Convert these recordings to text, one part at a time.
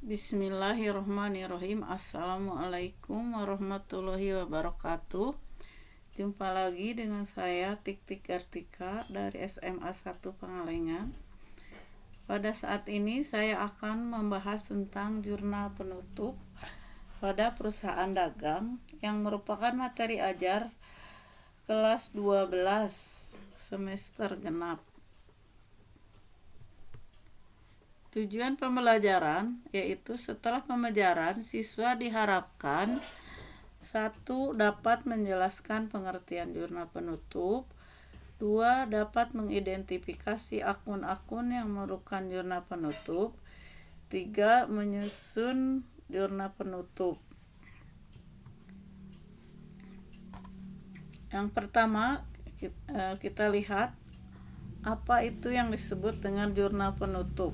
Bismillahirrahmanirrahim. Assalamualaikum warahmatullahi wabarakatuh. Jumpa lagi dengan saya Tik Kartika dari SMA 1 Pangalengan. Pada saat ini saya akan membahas tentang jurnal penutup pada perusahaan dagang yang merupakan materi ajar kelas 12 semester genap. Tujuan pembelajaran yaitu setelah pembelajaran siswa diharapkan 1. Dapat menjelaskan pengertian jurnal penutup. 2. Dapat mengidentifikasi akun-akun yang memerlukan jurnal penutup. 3. Menyusun jurnal penutup. Yang pertama kita lihat apa itu yang disebut dengan jurnal penutup.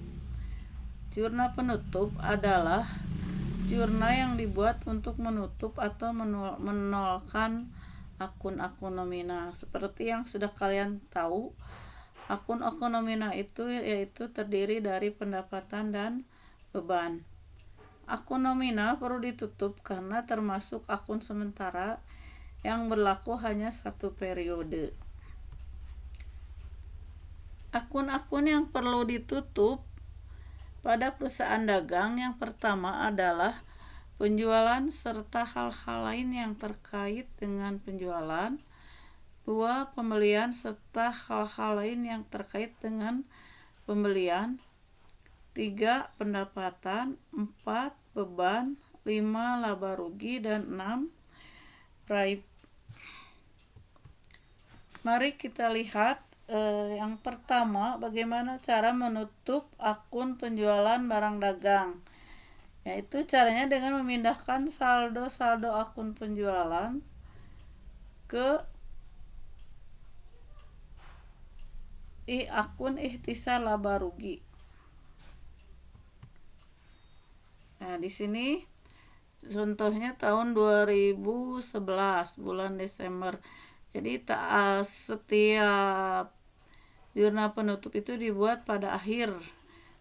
Jurnal penutup adalah jurnal yang dibuat untuk menutup atau menolkan akun-akun nominal. Seperti yang sudah kalian tahu, akun-akun nominal itu yaitu terdiri dari pendapatan dan beban. Akun nominal perlu ditutup karena termasuk akun sementara yang berlaku hanya 1 periode. Akun-akun yang perlu ditutup pada perusahaan dagang yang pertama adalah penjualan serta hal-hal lain yang terkait dengan penjualan. 2. Pembelian serta hal-hal lain yang terkait dengan pembelian. 3. Pendapatan. 4. Beban. 5. Laba rugi. Dan 6. Raib. Mari kita lihat yang pertama, bagaimana cara menutup akun penjualan barang dagang. Yaitu caranya dengan memindahkan saldo akun penjualan ke akun ikhtisar laba rugi. Nah, di sini contohnya tahun 2011 bulan Desember. Jadi setiap jurnal penutup itu dibuat pada akhir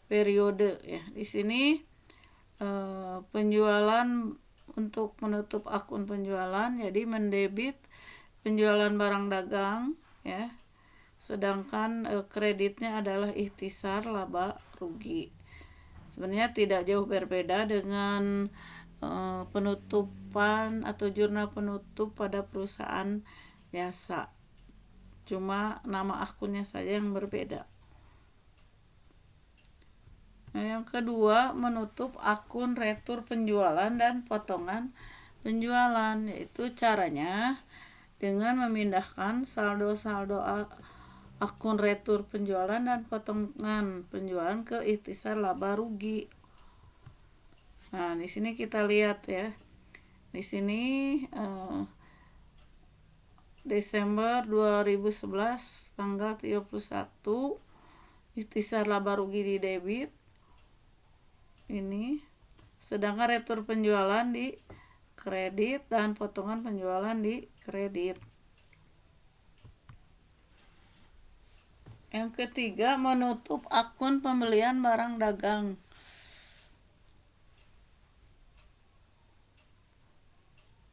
periode ya. Di sini penjualan untuk menutup akun penjualan, jadi mendebit penjualan barang dagang ya. Sedangkan kreditnya adalah ikhtisar laba rugi. Sebenarnya tidak jauh berbeda dengan penutupan atau jurnal penutup pada perusahaan jasa. Cuma nama akunnya saja yang berbeda. Nah, yang kedua, menutup akun retur penjualan dan potongan penjualan, yaitu caranya dengan memindahkan saldo akun retur penjualan dan potongan penjualan ke ikhtisar laba rugi. Nah, di sini kita lihat ya. Di sini Desember 2011 tanggal 31 ikhtisar laba rugi di debit ini, sedangkan retur penjualan di kredit dan potongan penjualan di kredit. Yang ketiga, menutup akun pembelian barang dagang.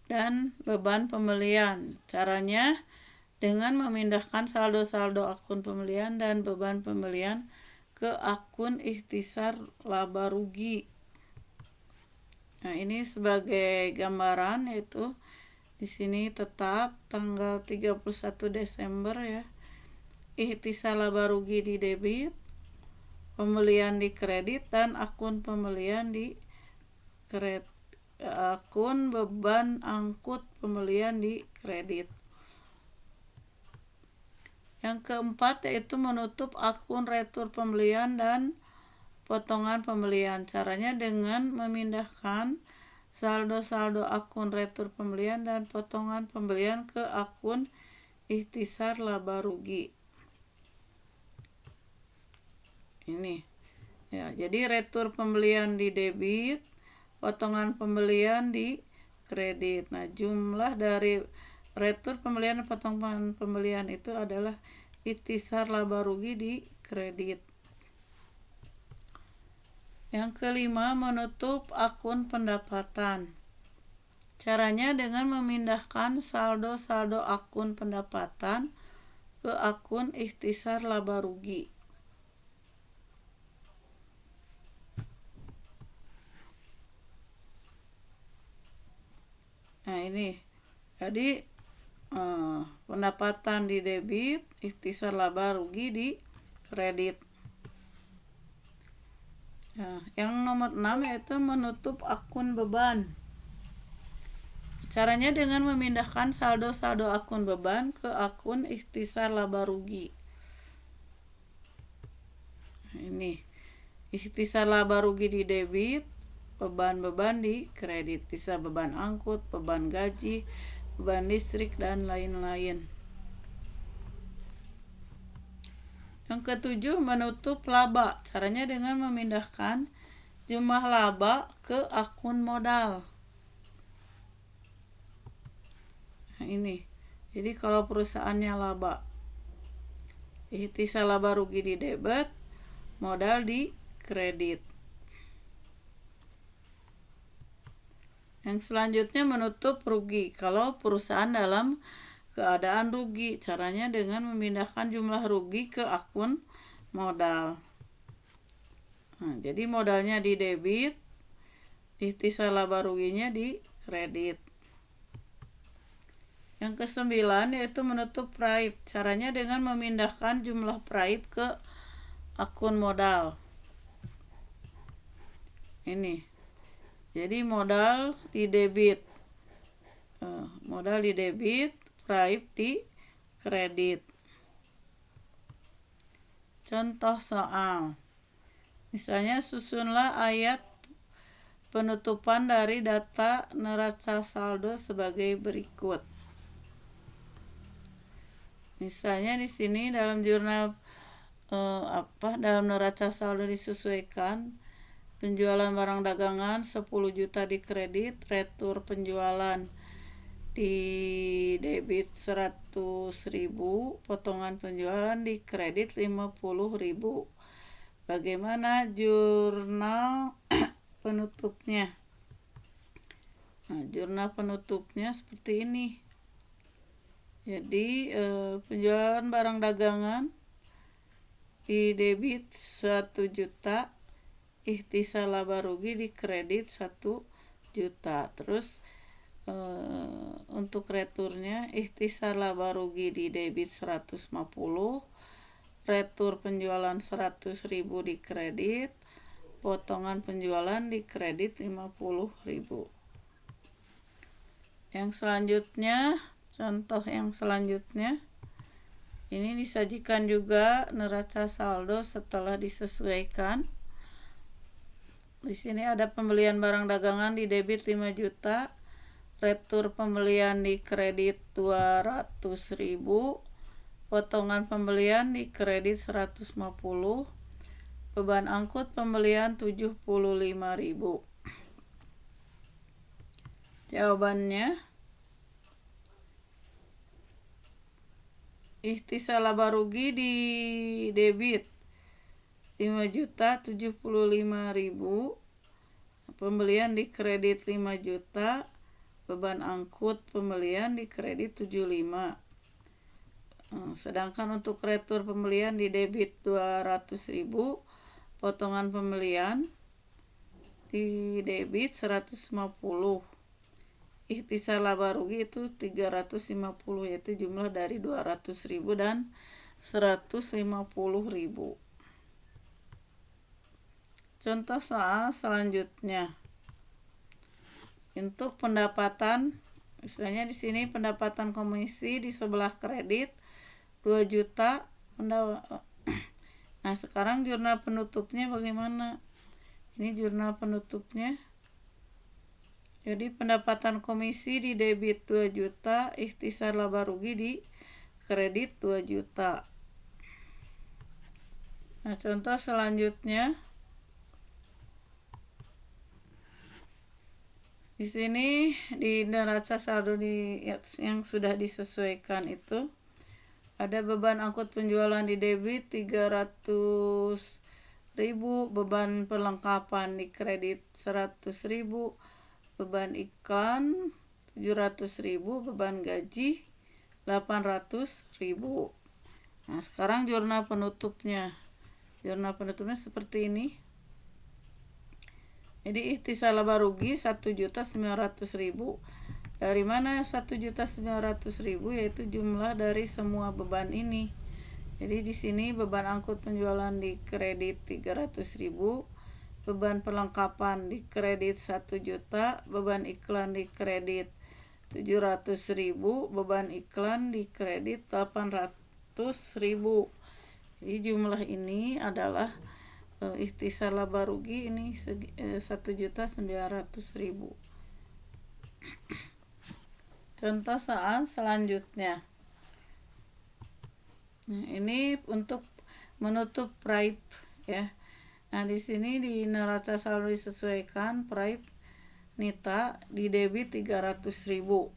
Dan beban pembelian. Caranya dengan memindahkan saldo akun pembelian dan beban pembelian ke akun ikhtisar laba rugi. Nah, ini sebagai gambaran, yaitu di sini tetap tanggal 31 Desember ya. Ikhtisar laba rugi di debit, pembelian di kredit, dan akun pembelian di kredit. Akun beban angkut pembelian di kredit. Yang keempat yaitu menutup akun retur pembelian dan potongan pembelian. Caranya dengan memindahkan saldo akun retur pembelian dan potongan pembelian ke akun ikhtisar laba rugi. Ini ya, jadi retur pembelian di debit, potongan pembelian di kredit. Nah, jumlah dari retur pembelian dan potongan pembelian itu adalah ikhtisar laba rugi di kredit. Yang kelima, menutup akun pendapatan. Caranya dengan memindahkan saldo-saldo akun pendapatan ke akun ikhtisar laba rugi. Nah ini, jadi pendapatan di debit, ikhtisar laba rugi di kredit. Nah, yang nomor 6 yaitu menutup akun beban. Caranya dengan memindahkan saldo-saldo akun beban ke akun ikhtisar laba rugi. Nah, ini ikhtisar laba rugi di debit, beban-beban di kredit. Bisa beban angkut, beban gaji, beban listrik, dan lain-lain. Yang ketujuh, menutup laba. Caranya dengan memindahkan jumlah laba ke akun modal. Nah ini, jadi kalau perusahaannya laba, ikhtisar laba rugi di debit, modal di kredit. Yang selanjutnya, menutup rugi. Kalau perusahaan dalam keadaan rugi, caranya dengan memindahkan jumlah rugi ke akun modal. Nah, jadi modalnya di debit, ikhtisar laba ruginya di kredit. Yang kesembilan yaitu menutup praib. Caranya dengan memindahkan jumlah praib ke akun modal. Ini, jadi modal di debit, praib di kredit. Contoh soal, misalnya susunlah ayat penutupan dari data neraca saldo sebagai berikut. Misalnya di sini dalam jurnal dalam neraca saldo disesuaikan penjualan barang dagangan 10 juta di kredit, retur penjualan di debit 100.000, potongan penjualan di kredit 50.000. Bagaimana jurnal penutupnya? Nah, jurnal penutupnya seperti ini. Jadi penjualan barang dagangan di debit 1 juta, ikhtisar laba rugi di kredit 1 juta. Terus untuk returnya, ikhtisar laba rugi di debit 150, retur penjualan 100.000 di kredit, potongan penjualan di kredit 50.000. Yang selanjutnya, contoh yang selanjutnya, ini disajikan juga neraca saldo setelah disesuaikan. Di sini ada pembelian barang dagangan di debit 5 juta, retur pembelian di kredit 200.000, potongan pembelian di kredit 150, beban angkut pembelian 75.000. Jawabannya, ikhtisar laba rugi di debit 5.075.000, pembelian di kredit 5 juta, beban angkut pembelian di kredit 75. Sedangkan untuk retur pembelian di debit 200.000, potongan pembelian di debit 150. Ikhtisar laba rugi itu 350, yaitu jumlah dari 200.000 dan 150.000. Contoh soal selanjutnya. Untuk pendapatan, misalnya di sini pendapatan komisi di sebelah kredit 2 juta. Nah, sekarang jurnal penutupnya bagaimana? Ini jurnal penutupnya. Jadi pendapatan komisi di debit 2 juta, ikhtisar laba rugi di kredit 2 juta. Nah, contoh selanjutnya. Di sini di neraca saldo yang sudah disesuaikan itu ada beban angkut penjualan di debit 300.000 beban perlengkapan di kredit 100.000, beban iklan 700.000, beban gaji 800.000. Nah, sekarang jurnal penutupnya. Jurnal penutupnya seperti ini. Jadi ihtisal laba rugi 1.900.000. Dari mana 1.900.000? Yaitu jumlah dari semua beban ini. Jadi di sini beban angkut penjualan di kredit 300.000, beban perlengkapan di kredit 1 juta, beban iklan di kredit 700.000, beban iklan di kredit 800.000. Jadi jumlah ini adalah ihtisal laba rugi ini 1.900.000. Contoh soal selanjutnya. Nah, ini untuk menutup praib ya. Nah, di sini di neraca saldo disesuaikan, praib nita di debit 300.000.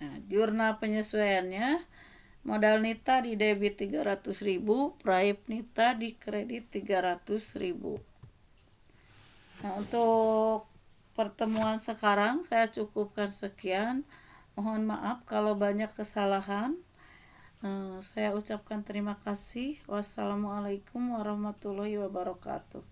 Nah, jurnal penyesuaiannya, modal nita di debit 300.000, praib nita di kredit 300.000. Nah, untuk pertemuan sekarang saya cukupkan sekian. Mohon maaf kalau banyak kesalahan. Saya ucapkan terima kasih. Wassalamualaikum warahmatullahi wabarakatuh.